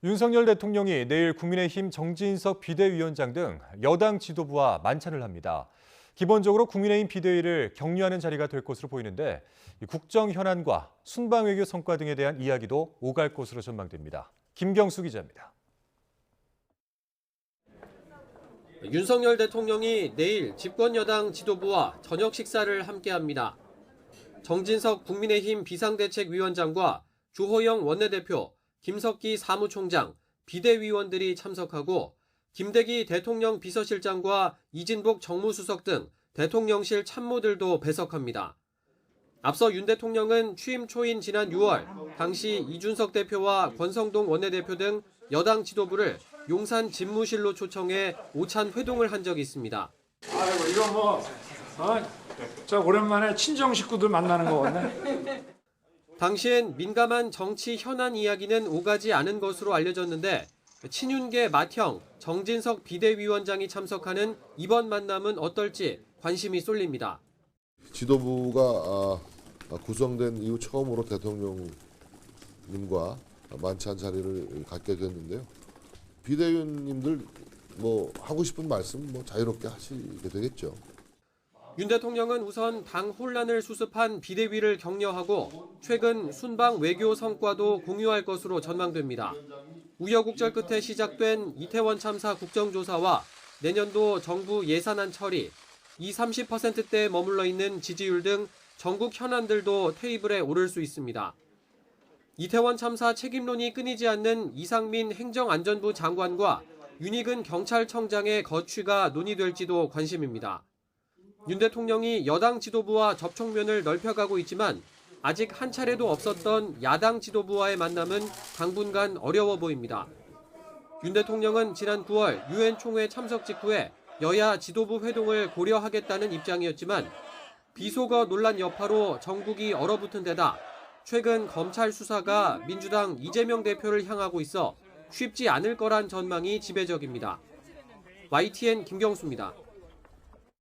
윤석열 대통령이 내일 국민의힘 정진석 비대위원장 등 여당 지도부와 만찬을 합니다. 기본적으로 국민의힘 비대위를 격려하는 자리가 될 것으로 보이는데 국정 현안과 순방 외교 성과 등에 대한 이야기도 오갈 것으로 전망됩니다. 김경수 기자입니다. 윤석열 대통령이 내일 집권 여당 지도부와 저녁 식사를 함께합니다. 정진석 국민의힘 비상대책위원장과 주호영 원내대표, 김석기 사무총장, 비대위원들이 참석하고 김대기 대통령 비서실장과 이진복 정무수석 등 대통령실 참모들도 배석합니다. 앞서 윤 대통령은 취임 초인 지난 6월 당시 이준석 대표와 권성동 원내대표 등 여당 지도부를 용산 집무실로 초청해 오찬 회동을 한 적이 있습니다. 아이고 이거 저 오랜만에 친정 식구들 만나는 거 같네. 당시엔 민감한 정치 현안 이야기는 오가지 않은 것으로 알려졌는데 친윤계 맏형 정진석 비대위원장이 참석하는 이번 만남은 어떨지 관심이 쏠립니다. 지도부가 구성된 이후 처음으로 대통령님과 만찬 자리를 갖게 됐는데요. 비대위원님들 하고 싶은 말씀 자유롭게 하시게 되겠죠. 윤 대통령은 우선 당 혼란을 수습한 비대위를 격려하고 최근 순방 외교 성과도 공유할 것으로 전망됩니다. 우여곡절 끝에 시작된 이태원 참사 국정조사와 내년도 정부 예산안 처리, 이 30%대에 머물러 있는 지지율 등 전국 현안들도 테이블에 오를 수 있습니다. 이태원 참사 책임론이 끊이지 않는 이상민 행정안전부 장관과 윤익은 경찰청장의 거취가 논의될지도 관심입니다. 윤 대통령이 여당 지도부와 접촉면을 넓혀가고 있지만 아직 한 차례도 없었던 야당 지도부와의 만남은 당분간 어려워 보입니다. 윤 대통령은 지난 9월 유엔 총회 참석 직후에 여야 지도부 회동을 고려하겠다는 입장이었지만 비속어 논란 여파로 정국이 얼어붙은 데다 최근 검찰 수사가 민주당 이재명 대표를 향하고 있어 쉽지 않을 거란 전망이 지배적입니다. YTN 김경수입니다.